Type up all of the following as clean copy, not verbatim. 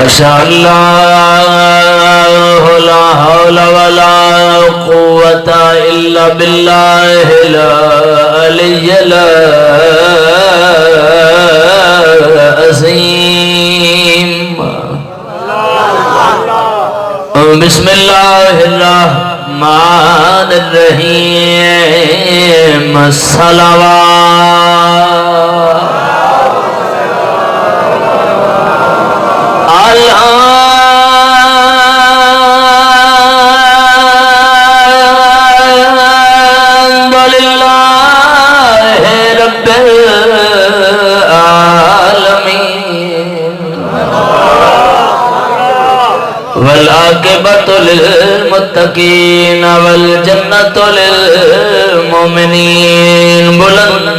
ماشاء اللہ لا حول ولا قوة الا باللہ العلی العظیم بسم اللہ الرحمن الرحیم الصلوات الحمد للہ رب العالمین والعاقبۃ للمتقین والجنۃ للمؤمنین بلند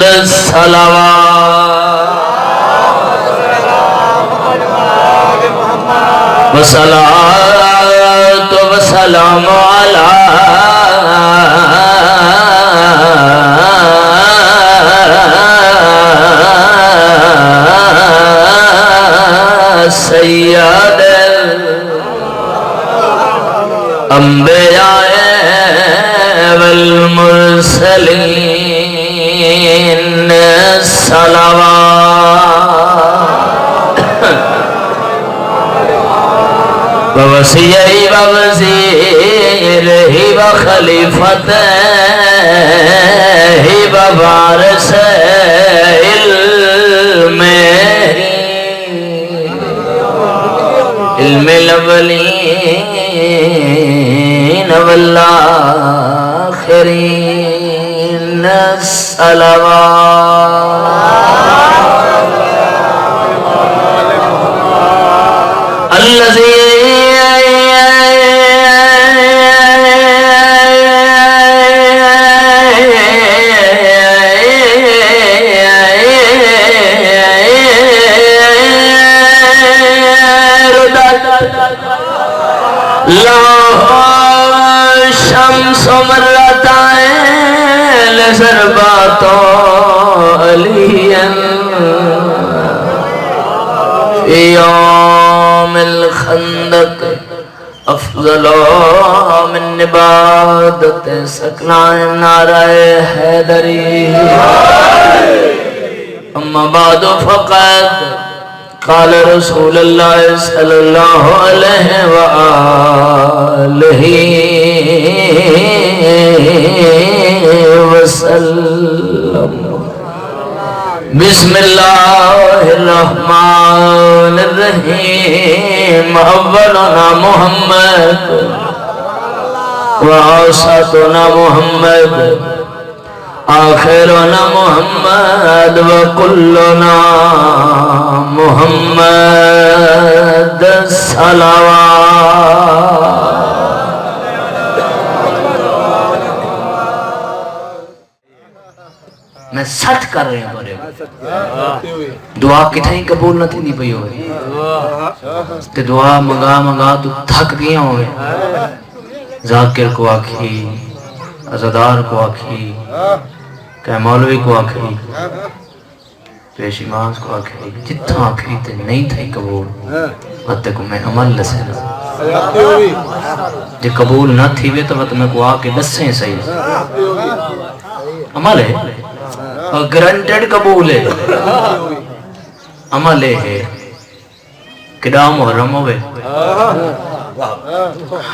الصلوات والصلاة والسلام على سید الانبیاء والمرسلین صلوات ووصیہی ووزیرہی وخلیفتہی ووارث علم الاولین والآخرین الصلوات الذی شمس مرتين لزربات عليا في يوم الخندق أفضل من عبادة سكناء نار حيدري أما بعد فقد قال رسول الله صلى الله عليه وآله وسلم بسم الله الرحمن الرحيم أولنا محمد وأوسطنا محمد آخرنا محمد وكلنا محمد صلوات میں سچ کر رہے ہیں بڑے دعا کتھائیں قبول نہ تھی نہیں پئی ہوئے تے دعا منگا تو تھک گیا ہوئے ذاکر کو آکھی عزدار کو آکھی کہ مولوی کو آکھی پیش امام کو آکھی جتنا آکھی تے نہیں تھی قبول وقت کو میں عمل لسے نا جے قبول نہ تھی وے تو وقت میں کو آکے لسیں صحیح عمل ہے گرانٹیڈ قبول ہے عمل ہے کدا محرم ہوئے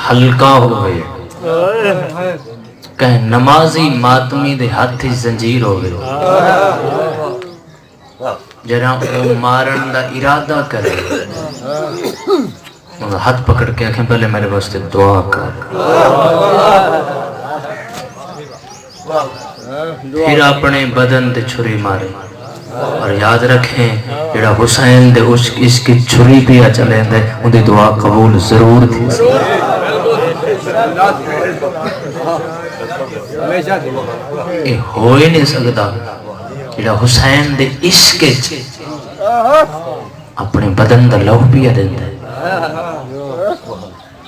ہلکا ہوئے کہ نمازی ماتمی دے ہاتھی زنجیر ہوئے جرا مارن دا ارادہ کرے ہاتھ پکڑ کے آنکھیں پہلے میرے واسطے دعا کر پھر اپنے بدن دے چھری مارے اور یاد رکھیں جڑا حسین دے اس کی چھری پیا چلے دے ان دی دعا قبول ضرور تھی یہ ہوئی نہیں سکتا جڑا حسین دے عشق اپنے بدن دا لہو پیا دیندے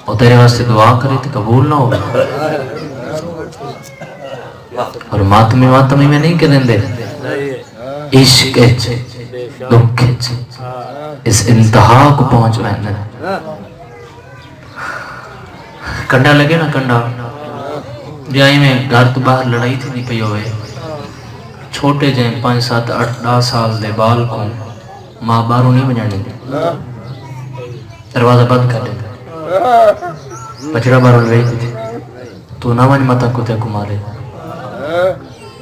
اور تیرے واسطے دعا کرے تو قبول نہ ہوگا اور ماتمی میں نہیں کریں دے عشق دکھ اس انتہا کو پہنچ رہے ہیں. کنڈا لگے نا کنڈا بیائی میں گھر تو باہر لڑائی تھی نہیں پئی ہوئے چھوٹے جائیں 5 7 8 10 سال دے بال کو ماں باروں نہیں بجانے دے دروازہ بند کر دیتے بچڑا باروں لڑائی تھی تو نہ ون متا کتے کو مارے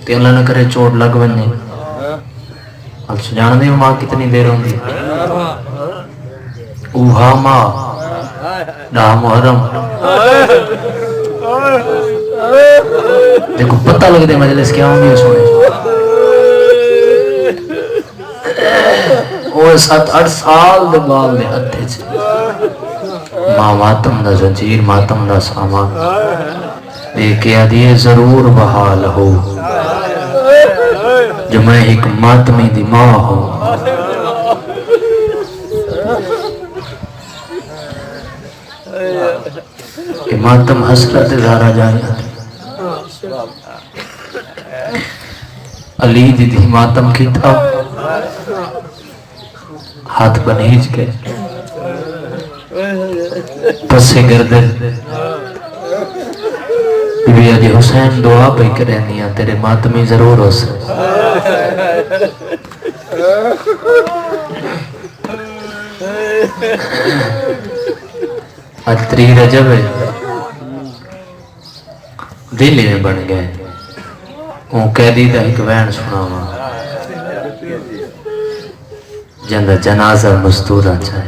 تے اللہ نہ کرے چوٹ لگ بننے اب جان دے ماں کتنی دیر ہوں گی اوہا ماں ڈا محرم دیکھو پتہ لگ دے مجلس کیا ہوں گی سونے وہ 7 8 سال دے بال دے ہتھے چھے ماں ماتم دا زنجیر ماتم دا سامان دیکھے آدھیے ضرور بحال ہو جو میں ایک ماتمی دی ماں ہوں کہ ماتم حسرت زارا جایا علی دی دی ماتم کی تھا ہاتھ بنیج کے پسے گردن بی علی حسین دعا پہ کرنیا تیرے ماتمی ضرور ہو سکے آج 3 رجب ہے دل میں بن گئے وہ قیدی دا ایک وین سنا ہوا جندہ جنازہ مستورہ چاہے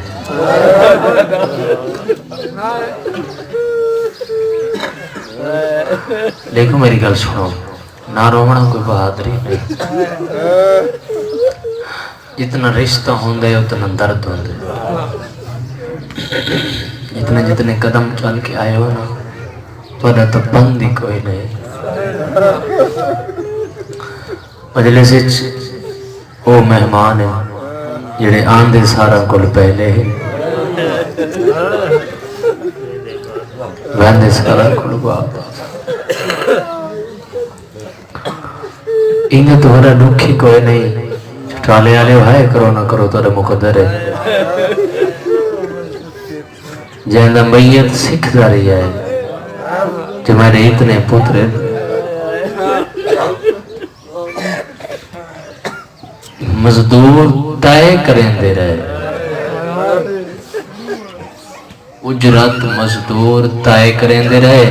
لیکن میری گل سنو نہ رونا کوئی بہادری نہیں جتنا رشتہ ہوندے اتنا درد ہوندے جتنے قدم چل کے آئے ہو نا تو تو بند ہی کوئی نہیں مجلس وہ مہمان ہیں جڑے آندے سارا کل پہلے ہیں ویندے سارا کل بعد انہیں تو ہرا دکھی کوئی نہیں ٹالے آلے ہائے کرو نہ کرو تو مقدر ہے جہاں میت سکھ داری ہے جو میرے اتنے پتر مزدور تائے کریں دے رہے اجرت مزدور تائے کریں دے رہے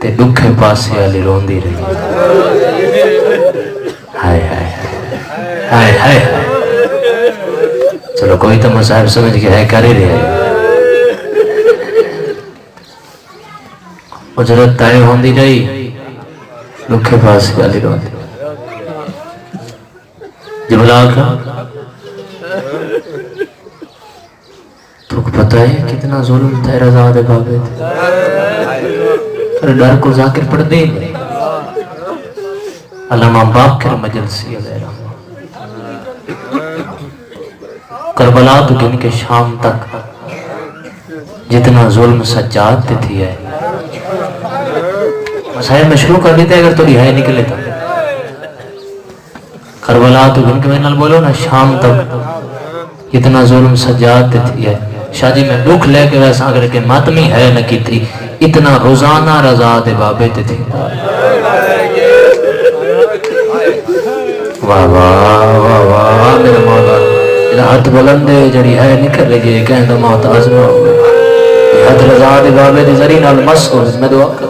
تے دکھے پاسے آلی رون دی رہی ہائے ہائے ہائے ہائے چلو کوئی تو مصاحب سمجھ کے ہے کر ہی رہے اجرت تائے ہون دی رہی دکھے پاسے آلی رون دی جب لاکھا تو پتہ ہے کتنا ظلم تھا رضا دے بابے تھے پر ڈر کو ذاکر پڑھ دے علامہ باقر مجلسی علیہ رحمہ کربلا تو گن کے شام تک جتنا ظلم سجاد تھی ہے مسائل میں شروع کر دیتے اگر تو رہائی نکلے تھا کربلا تو گن کے میں نال بولو نا شام تک اتنا ظلم سجاد تھی ہے شاہ جی میں دکھ لے کے ویسا اگر کہ ماتمی ہے نہ کی تھی اتنا روزانہ رضا دے بابے تھی واہ واہ واہ واہ میرا مولا میرا ہاتھ بلند ہے جڑی ہے نکل رہی ہے کہیں تو موت آزمہ ہوگا ہاتھ رضا دے بابے دے ذریعہ نال مس ہو میں دعا کر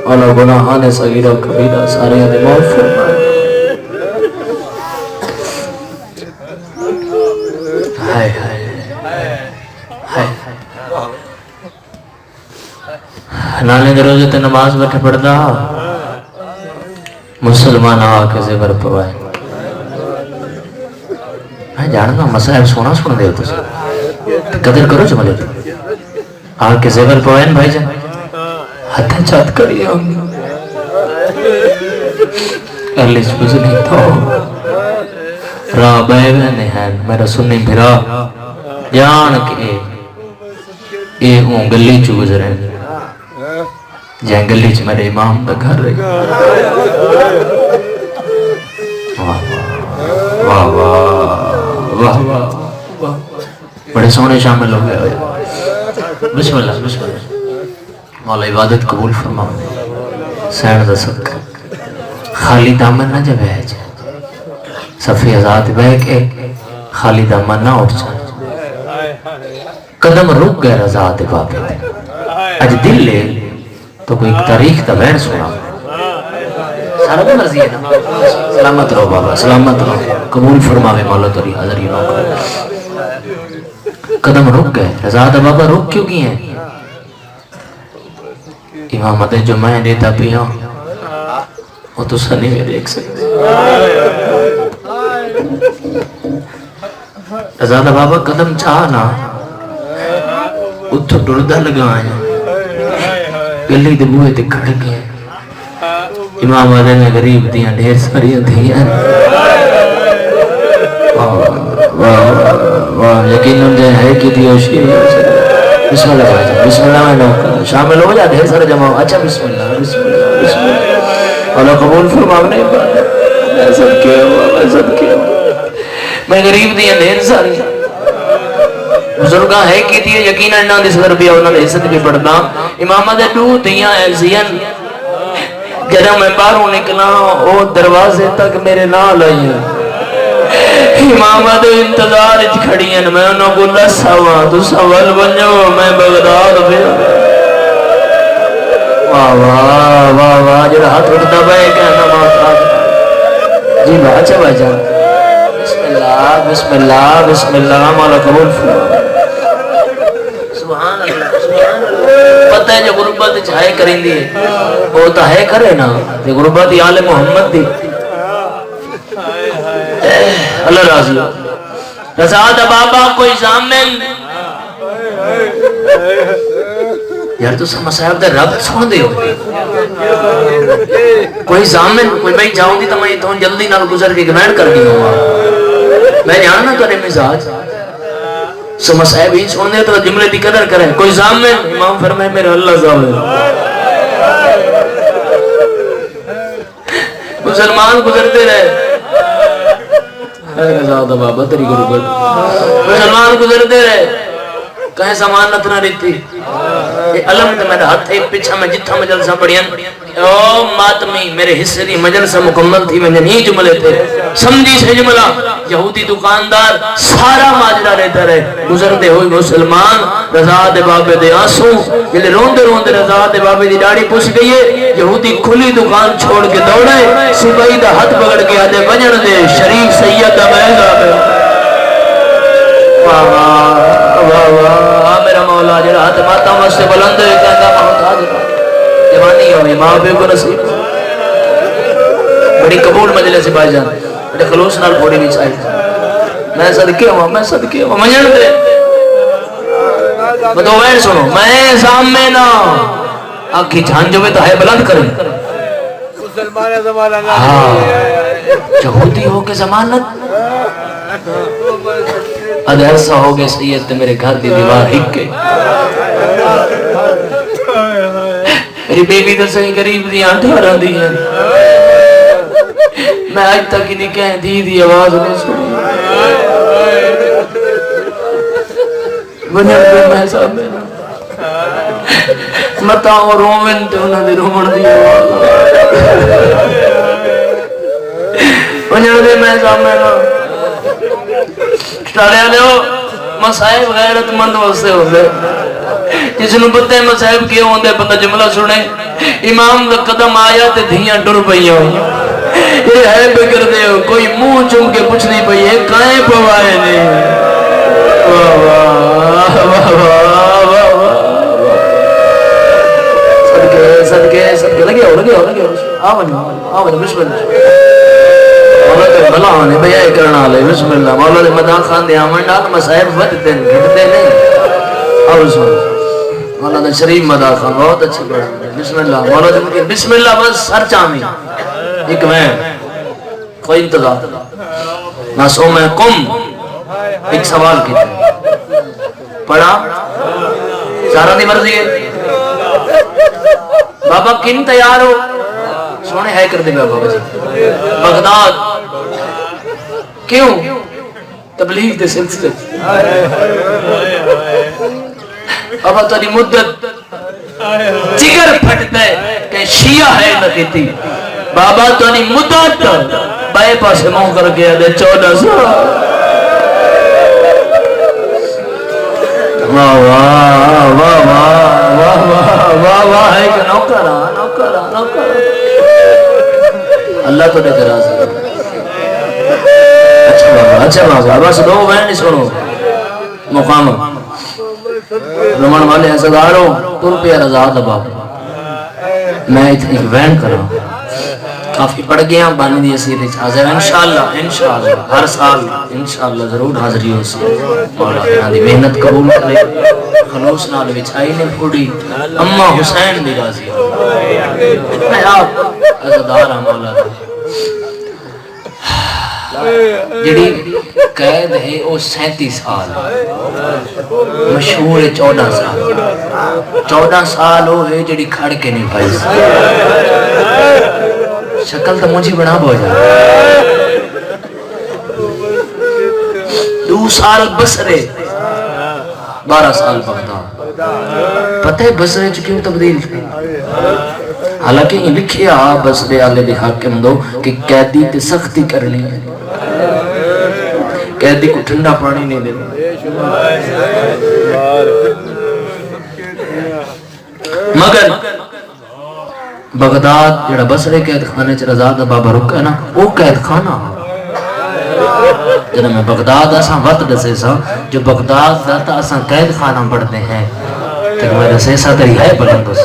اولا گناہانے صغیرہ کبیرہ سارے دے موت فرمائے ہائے ہائے نانے دے روزے تے نماز بیٹھے پڑھدا مسلمان آکے زبر پوائے میں جاننا مسائب سونا سونا دے ہوتا سے قدر کرو جملے دے آکے زبر پوائے بھائی جان ہتھے چاہت کری ہوں ارلیس بزنی تو راہ بے بہنے ہیں میرا سنی بھرا جان کے اے ہوں گلی چو گزرے جہاں گلی چ میرے امام دا گھر رہی واہ واہ واہ واہ واہ سونے شامل ہو گئے ہوئے. بسم اللہ بسم اللہ. مولا عبادت قبول فرما. سین دا صدقہ خالی دامن نہ جب ہے صفی آزاد بہ کے خالی دامن نہ اٹھ جائے. قدم رک گئے رضا دے بابے اج دل لے تو کوئی تاریخ دا بہن سنا سارا بھی مرضی ہے نا. سلامت رہو بابا سلامت رہو. قبول فرماوے مولا تیری حاضری نو. قدم رک گئے رضا دے بابا رک کیوں کی ہیں؟ امامت جو میں دیتا پیا وہ تو سنی میں دیکھ سکتے. رضا دے بابا قدم چاہنا اتھو ڈردہ لگایا گلی دے بوئے تے کھڑ گئے. امام آدھے میں غریب دیاں ڈھیر ساری دیاں یقین ان جائے ہے کی دیوشی. بسم اللہ بھائی بسم اللہ میں نوکر شامل ہو جا ڈھیر سارے جمع. اچھا بسم اللہ بسم اللہ بسم اللہ. اللہ قبول فرماونے میں صدقے ہوا میں صدقے ہوا. میں غریب دیاں ڈھیر ساری بزرگاں ہے کی دیئے یقین انہاں دس گر بھی انہاں دے حصت بھی پڑھنا. امامہ دے دو دیاں ایسین جدہ میں باہروں نکلا او دروازے تک میرے نال آئی ہیں. امامہ دے انتظار اچھ کھڑی ہیں میں انہوں کو لسا ہوا تو سوال بنجو میں بغداد پہ. واہ واہ واہ واہ جڑا ہاتھ اٹھتا بھائی کہنا محتاج. جی بھائی اچھا بھائی جان بسم اللہ بسم اللہ بسم اللہ. مولا قبول فرما. سبحان اللہ سبحان اللہ. پتہ ہے جو غربت چاہے کریں دی وہ تو ہے کرے نا. یہ غربت آل محمد دی اللہ راضی. رضا دا بابا کوئی زامن یار تو سمجھ صاحب دے رب سن دے ہو کوئی زامن کوئی بھائی جاؤں دی تو میں تو جلدی نال گزر کے گمین کر دی ہوا. میں جاننا تو نے مزاج سمجھ صاحب ہی سن دے تو جملے دی قدر کرے. کوئی زامن امام فرمائے میرا اللہ زامن. مسلمان گزرتے رہے رضا دا بابا تیری غربت. مسلمان گزرتے رہے کہیں سمانت نہ رہتی. یہ علم تے میرا ہاتھ ایک پیچھا میں جتھا مجلسہ پڑھیاں او ماتمی میرے حصے دی مجلسہ مکمل تھی. میں نے نہیں جملے تھے سمجھی سے جملہ یہودی دکاندار سارا ماجرہ رہتا رہے. گزرتے ہوئی مسلمان رضا دے بابے دے آنسو جلے روندے روندے رضا دے بابے دی ڈاڑی پوچھ گئی ہے. یہودی کھلی دکان چھوڑ کے دوڑے سپاہی دا ہاتھ پکڑ کے آدھے بجن دے شریف سید دا محضا پہ. واہ واہ واہ میرا مولا جڑا ہاتھ ماتا مستے بلند ہے کہتا محتاج جوانی ہوئی ماں پہ کو نصیب. بڑی قبول مجلس بھائی جان بڑے خلوص نال پھوڑی بھی چاہیے. میں صدقے ہوں میں صدقے ہوں مجھن دے بدو وین سنو میں سامنے نا آنکھی جھان جو میں تو ہے بلند کریں. مسلمان زمانہ یہودی ہو کے ضمانت ادھر سا ہو گئے سید تے میرے گھر دی دیوار ہک کے. میری بیبی تو صحیح قریب دی آنٹھارہ دی ہے. میں آج تک ہی نہیں کہیں دی آواز نہیں سنی. بنیاد پہ میں صاحب میں متا اور رومن تے انہوں نے رومن دی آواز. بنیاد پہ میں صاحب میں ٹالے آنے ہو مسائب غیرت مند واسطے ہوتے جس نے پتہ ہے مسائب کیوں ہوندے بندہ جملہ سنے. امام دا قدم آیا تے دھیاں ڈر پئیاں یہ ہے بکر دے ہو کوئی منہ چم کے پوچھ نہیں پئی ہے کائیں پوائے نہیں. واہ واہ واہ واہ واہ صدقے صدقے صدقے لگے ہو آوان بسم اللہ. مولا دے بھلا ہونے بھئی اے کرنا لے بسم اللہ. مولا دے مدان خان دے آمن ڈال مسائب ودتے ہیں گھٹتے نہیں. اور سن مولا دے شریف مدان خان بہت اچھی بڑھا بسم اللہ. مولا دے مکہ بسم اللہ بس سر چامی ایک میں کوئی انتظار معصوم قم ایک سوال کیتا پڑھا سارا دی مرضی ہے. بابا کن تیار ہو سونے ہے کر دے گا بابا جی بغداد کیوں تبلیغ دے سلسلے ابا تاری مدت جگر پھٹ دے کہ شیعہ ہے لگتی بابا تاری مدت بائے پاسے موں کر گیا دے 14 سال واہ واہ واہ واہ واہ واہ واہ ہے کہ نوکرہ اللہ تو دیکھ رہا ہے اچھا بابا بس دو میں نہیں سنو مقام رمن والے حسداروں تر پہ رضا دبا میں اتنی وین کر رہا ہوں کافی پڑھ گیا بانی دی اسیری حاضر انشاءاللہ ہر سال انشاءاللہ ضرور حاضری ہو سی مولا دی محنت قبول کرے خلوص نال وچھائی نے پھوڑی اماں حسین دی راضی میں آپ عزدار ہاں مولا جڑی قید ہے وہ 37 سال مشہور 14 سال 14 سال ہو ہے جڑی کھڑ کے نہیں پائی شکل تو مجھے بنا بہو جائے 2 سال بسرے 12 سال بغداد پتہ ہے بسرے چکیوں تبدیل تھی حالانکہ یہ لکھیا بسرے آلے دے حاکم دو کہ قیدی تے سختی کرنی ہے قیدی کو ٹھنڈا پانی نہیں دینا مگر بغداد جڑا بسرے قید خانے چ رضا دا بابا رکا ہے نا وہ قید خانہ جنہاں میں بغداد اساں وقت دسے سا جو بغداد داتا اساں قید خانہ پڑھتے ہیں کہ میں دسے سا تری ہے بلند اس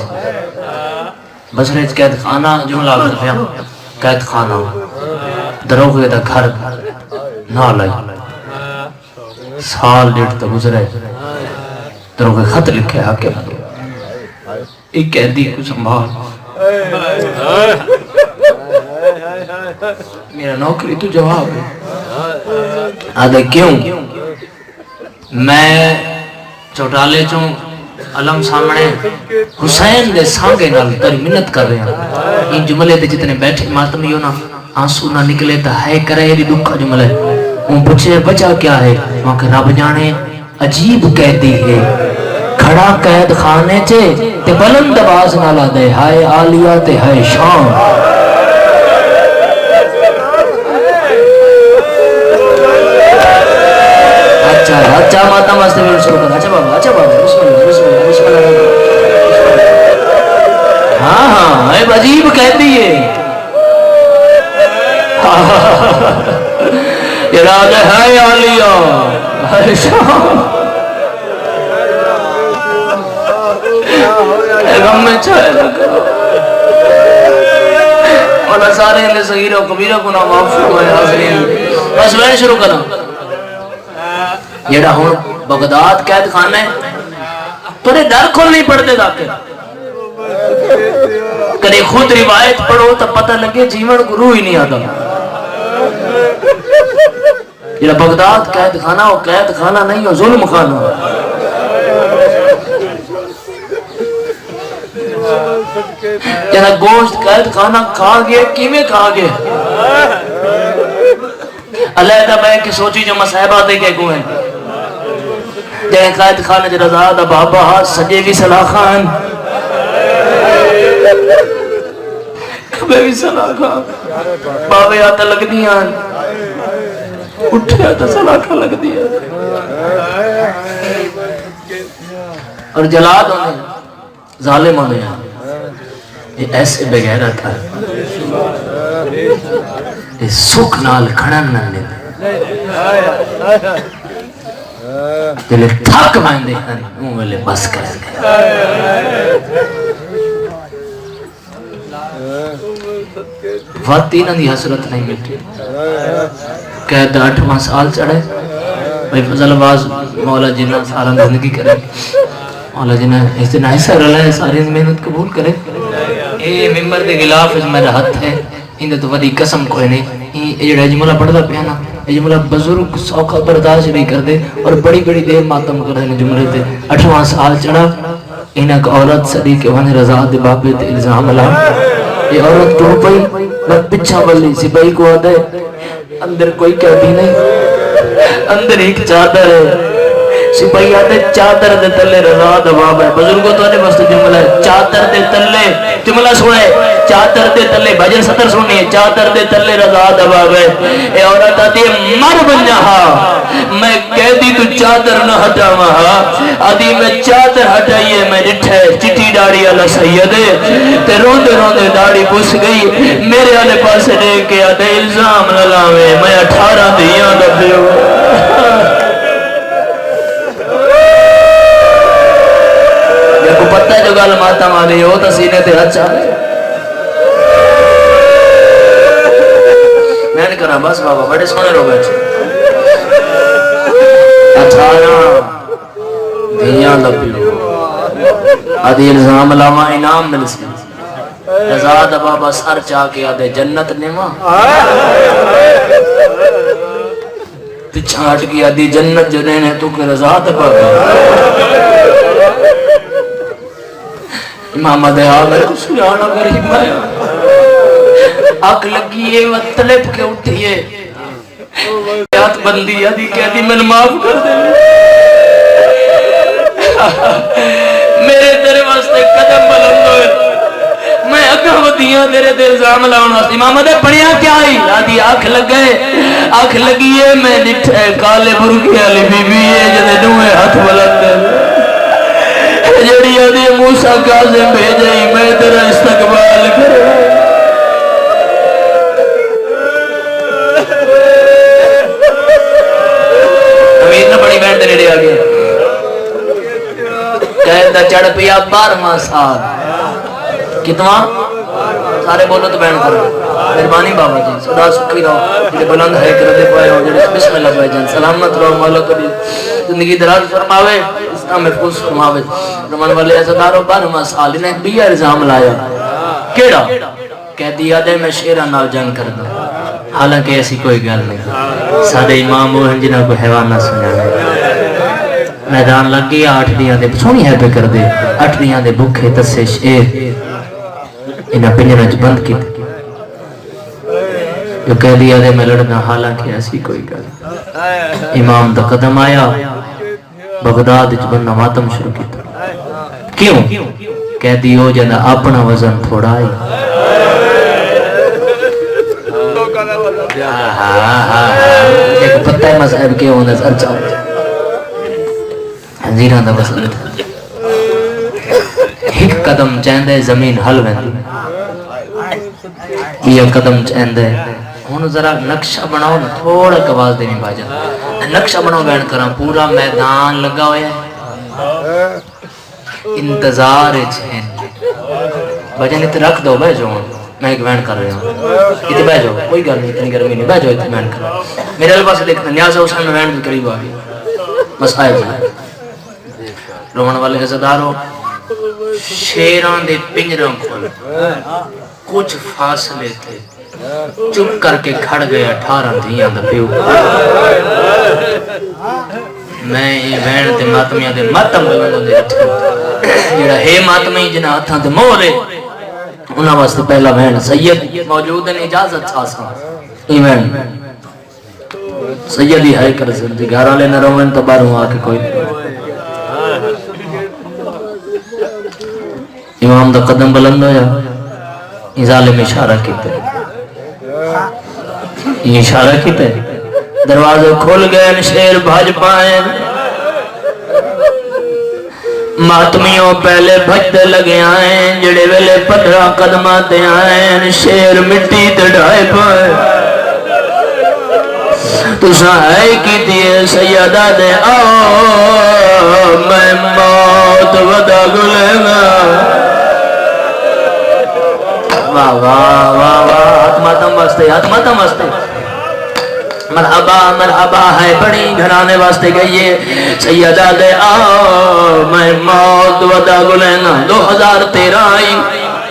بسرے قید خانہ جملہ کرتے ہیں قید خانہ دروغے دا گھر نہ لائی سال 1.5 تو گزرے دروغے خط لکھے حاکم ایک قیدی کو سنبھال میرا نوکری تو جواب ہے آدھے کیوں میں چوٹالے چوں علم سامنے حسین دے سانگے نال تری منت کر رہے ہیں ان جملے دے جتنے بیٹھے ماتمی ہو نا آنسو نہ نکلے تا ہے کرے یہ دکھا جملے ان پوچھے بچا کیا ہے وہاں کہ رب جانے عجیب قیدی ہے کھڑا قید خانے چے تے بلند آواز نالا دے ہائے عالیہ تے ہائے شان اچھا ماتا واسطے بھی شروع کرنا اچھا بابا بسم اللہ ہاں اے عجیب قیدی ہے اراد ہے عالیہ ہائے شان غم میں چھائے لگا اور سارے اللہ صغیرہ و کبیرہ کو نام معاف فرمائے حاضرین بس میں شروع کرنا یہ ہوں بغداد قید خانہ ہے تھوڑے ڈر کھول نہیں پڑھتے داکر کدے خود روایت پڑھو تو پتہ لگے جیون کو روح ہی نہیں آتا یہ بغداد قید خانہ وہ قید خانہ نہیں ہو ظلم خانہ جنہا گوشت قید خانہ کھا گئے کیویں کھا گئے علیحدہ میں کی سوچی جو مسائبہ دے کے گوئے جنہا قید خانہ جو رضا دا بابا سجے بھی صلاح خان کبھے بھی صلاح خان بابے آتا لگ دیا اٹھے آتا صلاح خان لگ دیا اور جلاد ہونے ظالم ہونے یہ ایسے بغیرت ہے یہ سکھ نال کھڑن نہ لیتے جلے تھک مائندے ہیں وہ ملے بس کر گئے واتی نہ دی حسرت نہیں ملتی قید 8 سال چڑھے بھائی فضل آواز مولا جنہ سارا زندگی کرے مولا جنہ اس دن حصہ رلا ہے ساری محنت قبول کرے اے ممبر دے غلاف اس میں رہت ہے اندھے تو ودی قسم کوئی نہیں یہ جڑا جملہ پڑھتا پیا نا یہ جملہ بزرگ سوکھا برداشت نہیں کر دے اور بڑی بڑی دیر ماتم کر دے جملے تے 8واں سال چڑھا انہاں کا عورت صدیق ون رضا دے بابے تے الزام لا یہ عورت ٹوٹ پئی میں پچھا بلی سپاہی کو آدھے اندر کوئی قیدی نہیں اندر ایک چادر ہے سپاہی آتے چادر دے تلے رضا دا باب ہے بزرگوں تو آنے بس جملہ ہے چادر دے تلے جملہ سنے چادر دے تلے بھجن سطر سنیے چادر دے تلے رضا دا باب ہے اے عورت آتی ہے مر بن جہا میں قیدی تو چادر نہ ہٹا وہا آدھی میں چادر ہٹائیے میں ڈٹھے چٹی ڈاڑی اللہ سیدے تے روندے روندے داڑی پوس گئی میرے آلے پاس دیکھ کے آدھے الزام لگاوے میں 18 دیاں دبے ہو کو پتہ ہے جو گال ماتا مالی ہو تو سینے تے ہاتھ چاہے میں نے کہا بس بابا بڑے سونے رو بیٹھے 18 دیاں لبی ہو آدھی الزام لاما انعام مل سی رضا دا بابا سر چاہ کے آدھے جنت نما تے چھاٹ کی آدھی جنت جو دینے تو کہ رضا دا بابا امام دہا میں سجانا غریب میں آنکھ لگی ہے وہ تلپ کے اٹھی ہے یاد بندی آدھی کہتی میں معاف کر دے میرے تیرے واسطے قدم بلند ہوئے میں اگاں ودیاں تیرے دے الزام لاؤں واسطے امام دے پڑھیا کیا ہی آدھی آنکھ لگ گئے آنکھ لگی ہے میں نٹھے کالے برگی علی بی بی ہے جدے دوئے ہاتھ بلند ہے جڑی آدھی موسیٰ کاظم بھیجائی میں تیرا استقبال کرے امیر نہ بڑی بہن تیرے آگے کہتا چڑھ پیا 12واں سال کتنا سارے بولو تو بہن کرو مہربانی بابا جی صدا سکھی رہو جڑے بلند ہے کردے پائے ہو جڑے بسم اللہ پائے جان سلامت رہو مولا کبھی زندگی دراز فرماوے اسلام محفوظ فرماوے رمان والے عزداروں 12واں سال انہیں بھی الزام لایا کیڑا کہہ دیا دے میں شیران نال جنگ کرنا حالانکہ ایسی کوئی گل نہیں سادے امام وہ ہیں جنہاں کو حیوان نہ سنانے میدان لگ گیا 8 دیاں دے سونی ہے پہ کر دے 8 دیاں دے بھوکے تسے شیر انہیں پنجرہ بند کی جو کہہ دیا دے میں لڑنا حالانکہ ایسی کوئی گل امام دا قدم آیا بغداد بننا ماتم شروع کیتا کیوں کہہ دیو جنہ اپنا وزن تھوڑا آئی ایک پتہ ہے مذہب کے ہونے سر چاہو حضیران دا وزن ایک قدم چاہندے زمین حل ویندی یہ قدم چاہندے ہونو ذرا نقشہ بناؤ نا تھوڑا کواز دینی باجا نقشہ بناؤ بین کرام پورا میدان لگا ہویا ہے انتظار چھین باجا نیت رکھ دو بھائی جو میں ایک بین کر رہا ہوں اتنی بھائی جو کوئی گل نہیں اتنی گرمی نہیں بھائی جو اتنی بین کر رہا ہوں میرے الباس دیکھنا نیاز حسین میں بین قریب آگئی بس آئے جائے رومن والے عزداروں شیران دے پنجروں کھول کچھ فاصلے تھے چپ کر کے کھڑ گئے 18 دیاں دا پیو میں یہ بہن تے ماتمیاں دے ماتم بلندوں دے جڑا ہے ماتمی جنہ ہاتھاں تے مولے انہاں واسطے پہلا بہن سید موجود ہیں اجازت ساساں ایمین سیدی ہے کر سکتی گھر والے نہ روین تو باہروں آ کے کوئی امام دا قدم بلند ہویا ظالم اشارہ کیتے یہ اشارہ کیتے دروازے کھول گئے شیر بھاج پائیں ماتمیوں پہلے بھجتے لگے آئیں جڑے ویلے 15 قدمہ تے آئیں شیر مٹی تے ڈھائے پائیں تو سہائی کی دیئے سیدہ دے آؤ میں موت ودا گلے گا واہ واہ واہ واہ ہاتھ ماتم واسطے مرحبا مرحبا ہے بڑی گھرانے واسطے گئیے سیدہ دے آؤ میں موت ودا گلینا 2013 آئی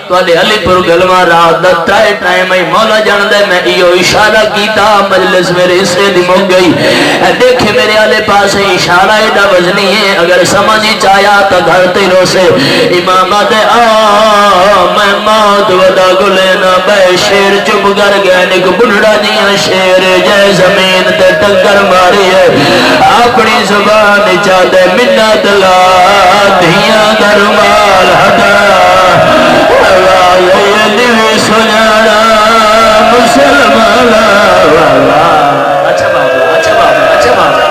تو علی پر گلوہ رات دا ٹائم آئی مولا جان دے میں ایو اشارہ کیتا مجلس میرے سے دی مک گئی دیکھے میرے آلے پاس اشارہ ایڈا وزنی ہے اگر سمجھی چاہیا تو گھر تیروں سے امام دے آؤ میں موت ودا گلینا بے شیر چپ گر گئے نک بڑھڑا دیاں شیر جے زمین دین تے ٹکر ماری ہے اپنی زبان چاہتے منت لا دھیاں درمال ہٹا یہ دل سنانا مسلمان اچھا بابا اچھا بابا اچھا بابا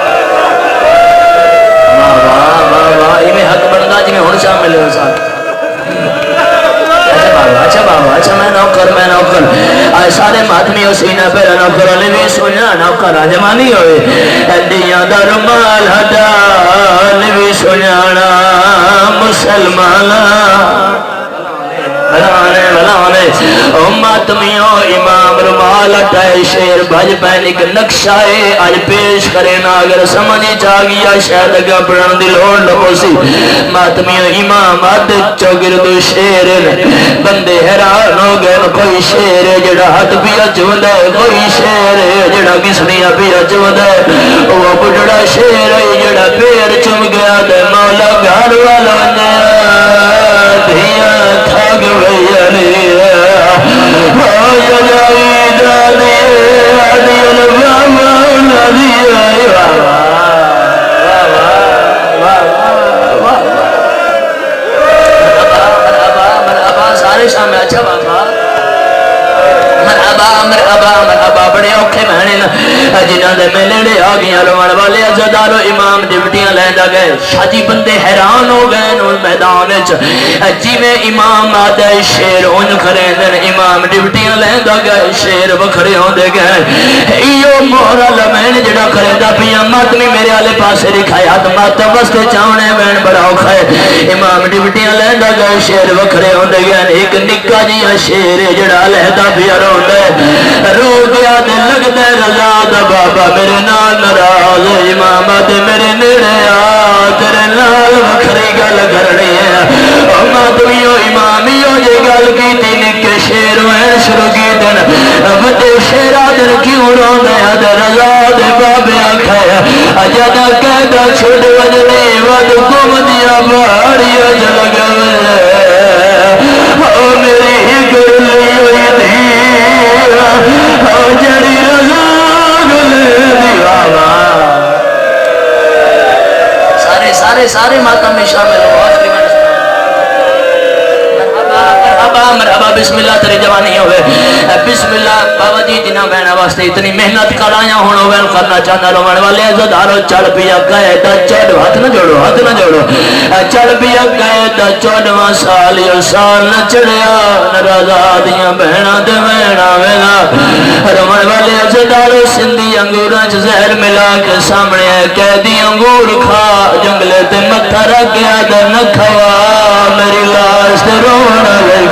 واہ واہ واہ یہ حق بنتا جی میں ہوں شامل ہو ساتھ اچھا بابا اچھا میں نوکر آئے سارے ماتمی حسینہ پہ نوکر علی بھی سنیا نوکر آجمانی ہوئے دیاں در مال ہٹا علی بھی سنیانا مسلمانا بلانے ماتمیوں امام رمال ہٹائے شیر بھج پہنی کہ نقشہ آج پیش کرے نا اگر سمجھی چاہ گیا شاید اگا پڑھن دل اور لگو سی ماتمیوں امام آدھ چوگردو شیر بندے حیران ہو گئے کوئی شیر جڑا ہاتھ بھی اچھو دے کوئی شیر جڑا کسنیا بھی اچھو دے وہ بڑھڑا شیر جڑا پیر چم گیا دے مولا گھر والا دھیاں تھاگ ویلی جلائی دالی آدھی البابا نبی مرحبا سارے شامل اچھا بابا مرحبا بڑے اوکھے مہنے جنہاں دے میں لیڑے آگیاں روان والے عزدارو امام ڈیوٹیاں لیندہ گئے شاجی بندے حیران ہو گئے ان میدان جی میں امام آدھے شیر ان کھریندن امام ڈیوٹیاں لیندہ گئے شیر بکھرے ہوں دے گئے ایو مورا لمین جڑا کھریندہ پیا ماتمی میرے آلے پاسے رکھایا تو ماتم وستے چاونے میں بڑا اوکھا ہے امام ڈیوٹیاں لیندہ گئے شیر بکھرے ہوں دے گئے ایک نکا جیا شیر جڑا لیندہ پیا رو دے رو گیا دے لگ دے رضا دا بابا میرے نال نراز امام دے میرے نیڑے آ تیرے نال وکھری گل کرنی ہے ماتمیو امامیو یہ گل کی تھی نکے شیر وین شروع کی دن بڑے شیرہ دن کیوں رو دیا دے رضا دے بابے آکھایا اجادہ قیدہ چھوڑ وجنی ود کم دیا بھاری اجل گئے میری ہی گرلی ہوئی تھی جڑی رضا گلے دیوالا سارے ماتم میں شامل ہو آخری میں مرحبا بسم اللہ تیری جوانی ہوئے بسم اللہ بابا جی جنہ بہنہ واسطے اتنی محنت کرایا ہونو ویل کرنا چاہنا رومن والے عزدارو چڑھ پیا گئے دا چڑھو ہاتھ نہ جوڑو چڑھ پیا گئے دا 14واں سال یا سال نہ چڑھیا نرازہ دیاں بہنہ دے بہنہ ویلا رومن والے عزدارو سندھی انگوراں چھ زہر ملا کے سامنے قیدی انگور کھا جنگلے تے متھا رکھ گیا دا نہ کھوا میری لاش تے رونا گئی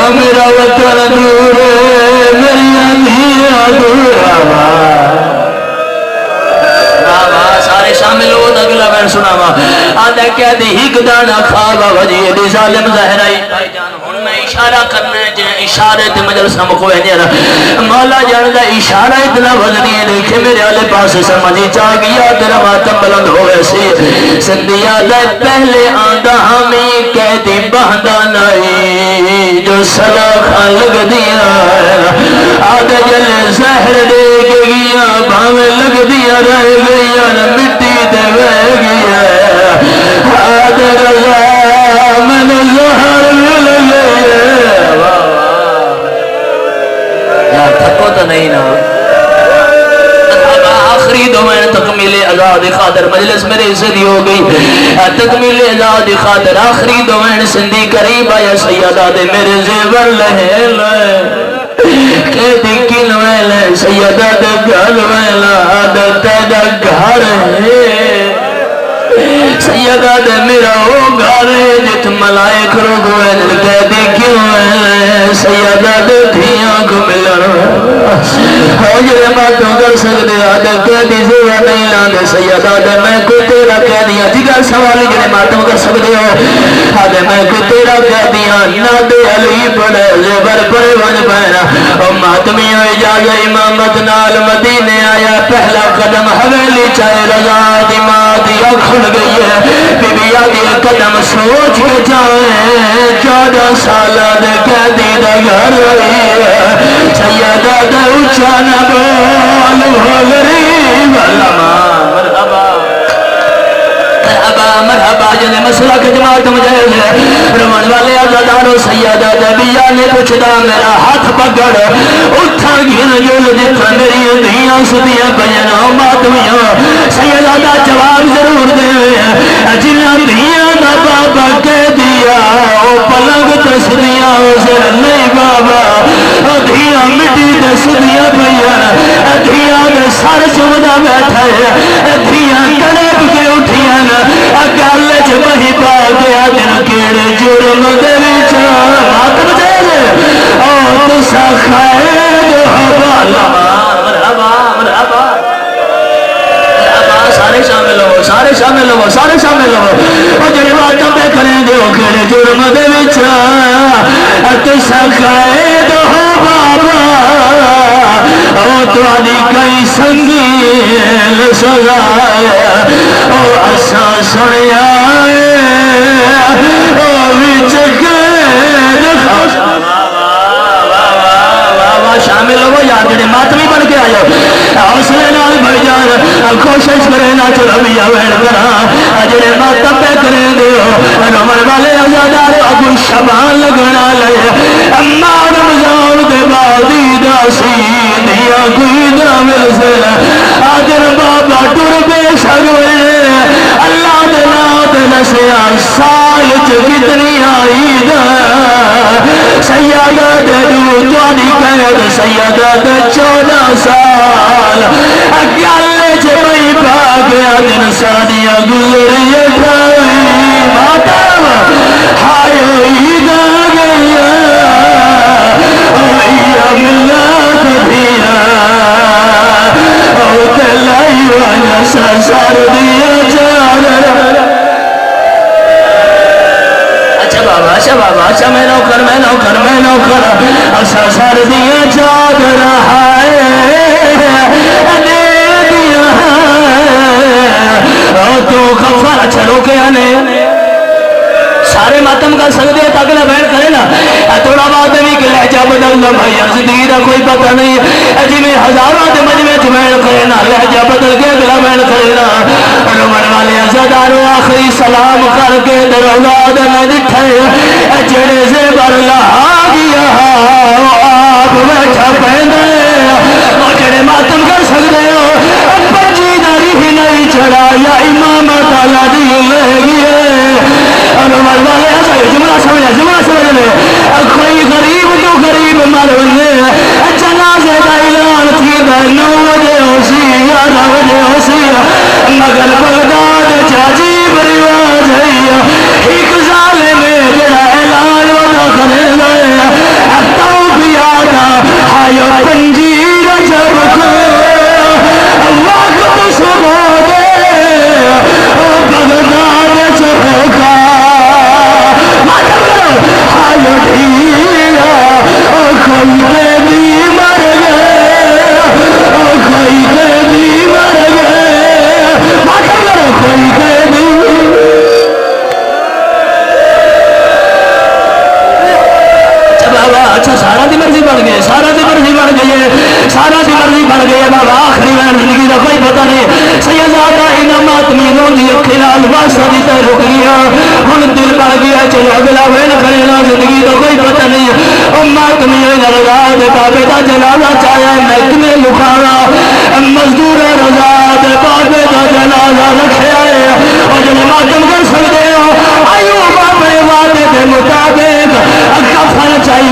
میرا وطن دور میری اندھیرا دور سارے شامل ہو اگلا میں سناوا آدھا کہہ دی ہی گدانا خوابا وجی دی ظالم ظاہرائی بھائی جان ہن میں اشارہ کرنا ہے جنہیں اشارے تے مجلسہ مکوئے نہیں رہا مولا جان دا اشارہ اتنا وزنی ہے دیکھے میرے آلے پاس سمجھی چاہ گیا تیرا ماتم بلند ہوئے سی سندھیا دے پہلے آندہ ہمیں کہہ دی بہندہ نائی جو صلاح لگ دیا آدھے جلے زہر دے گیا بھاوے لگ دیا رہ گیا مٹی دے بہ گیا آدھے رضا من زہر مل گیا یار تھکو تو نہیں نا آخری دومین تکمیل ازاد خاطر مجلس میرے عزت ہی ہو گئی تکمیل ازاد خاطر آخری دومین سندھی قریب آیا سیدہ دے میرے زیور لہے لے قیدی کن ویلے سیدہ دے گھر ویلا عادت دا گھر ہے سیدہ دے میرا او گھر ہے جت ملائک رو گوئے قیدی کن ویلے سیدہ دے دھیاں کو ملن حجر ماتوں کر سکتے عادت قیدی زیوہ نہیں لاندے سیدہ دے میں کو تیرا قیدیاں دیگر سوالی جنہیں ماتوں کر سکتے ہو آدھے میں کو تیرا قیدیاں نادے علی پڑے زیبر پڑے ون پہنا ماتمی اجازہ امامت نال مدینے آیا پہلا قدم حویلی چاہے رضا دی ماں دیا کھل گئی ہے بی بی آدھی قدم سوچ کے جائیں 14 سالہ دے قیدی دا گھر رہی ہے سیدہ دے اچھا نبو جنہیں مسئلہ کے جماعت مجھے رمن والے عزادارو سیدہ نبیہ نے پوچھتا میرا ہاتھ پکڑ اٹھا گھن جل جتھا میری دھیاں سدیاں بینا ماتمیاں سیدہ دا جواب ضرور دے جنہ دھیاں دا بابا کہہ دیا او پلنگ تسدیاں اسے نہیں بابا دھیاں مٹی تسدیاں بینا دھیاں دے سار چمدہ بیٹھا ہے دھیاں کڑپ کے اٹھیاں گل چ وہی پا گیا دن کیڑے جرم دے وچ ماتم دے او تسا خیر حوالہ مرحبا مرحبا سارے شامل ہو سارے شامل ہو سارے شامل ہو او جڑے ماتم پہ کریں دے او کیڑے جرم دے وچ تسا خیر حوالہ او تواڈی کئی سنگین سزا او اسا سنیا او وچ شامل ہو یار جڑے ماتمی بن کے آئے حوصلے نال بھائی جان کوشش کرے نہ چلویا وین کرا جڑے ماتم پہ کرے دیو رمن والے عزادار ابو شبان لگنا لے اما رمضان دے بعدی داسی دیا کوئی نہ مل سے آدر بابا ٹر بے شگوے اللہ دے نات نسیا سال چ کتنی آئی دا سیادہ دے دو توانی قید سیادہ دے 14 سال اگیالے چ بھئی پا گیا دن سانیہ گزری اٹھائی ماتم ہائے عید گیا ویا ملت دیا او تلائی وانا سار دیا چادر اچھا بابا اچھا میں نوکر اچھا سر دیا چادر ہائے دے دیا تو خفا اچھا روکے آنے سارے ماتم کر سکتے ہیں تاکہ بہن کرے نا تھوڑا بات بھی کہ لہجہ بدلنا بھائی زندگی کا کوئی پتہ نہیں جی میں ہزاروں کے مجمع چ بہن کرے نا لہجہ بدل کے اگلا بہن کرے نا رمن والے عزاداروں آخری سلام کر کے درولاد میں دکھے جڑے سے برلا گیا آپ بیٹھا پہنے وہ جڑے ماتم کر سکتے ہو پنجی داری ہی نہیں چڑھا یا امام تعالیٰ دی لے گئے رمن والے جملہ سمجھے کوئی غریب تو غریب مر بنے جنازے کا اعلان تھی 9 بجے ہو سی 11 بجے ہو سی مگر بغداد عجیب رواج ہے ایک سالے میں جڑا اعلان ودا کرے گئے تو بھی آتا آئیو پنجی رجب کو وقت صبح دے بغداد چوکا آئیو ڈھیلا کوئی قیدی مر گئے کوئی قیدی مر گئے کوئی قیدی اچھا سارا دی مرضی بن گئے سارا دی مرضی بن گئی ہے سارا دی مرضی بن گئی ہے بابا آخری میں زندگی کا کوئی پتہ نہیں سیدہ انعامات میروں دی اکھلال واسطہ دی تے رک گیا ہن دل بڑھ گیا چلو اگلا وین کرے نا زندگی کا کوئی پتہ نہیں امت میرے رضا دے بابے دا جنازہ چاہیا محکمے لکھانا مزدور رضا دے بابے دا جنازہ رکھیا ہے اور جو ماتم کر سکتے ہو آئیو بابے وعدے دے مطابق کفن چاہیے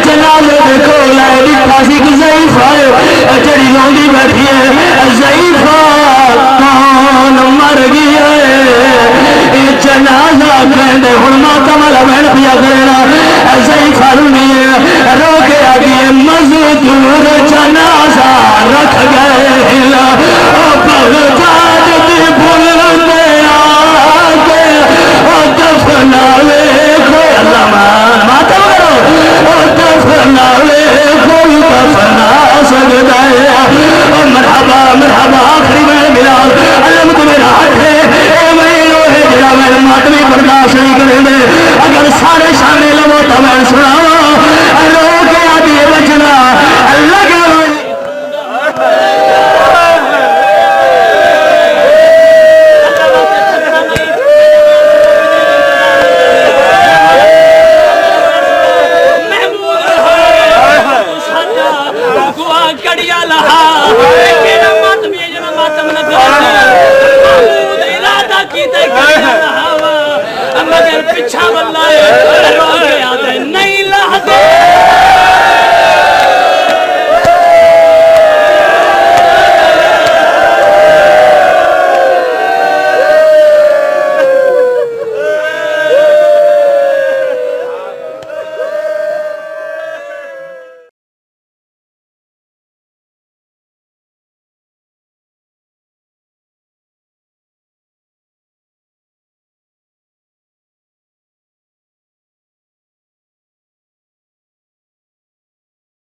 جنازے دے کول ہے لکھا سی کہ ضعیفہ جڑی لونڈی بیٹھی ہے ضعیفہ کون مر گیا ہے جنازہ کہندے ہن ماتم والا بہن پیا کرنا ضعیفہ رونی ہے رو کے آگے مزدور جنازہ رکھ گئے بغداد دی بلندے آگے دفناوے کوئی اللہ مان ماتم کرو دفناوے کوئی دفنا سکتا ہے مرحبا مرحبا آخری میں بلال علم تو میرا حق ہے اے میں جڑا میں ماتمی برداشت نہیں کریں دے اگر سارے شامل ہو تو میں سناواں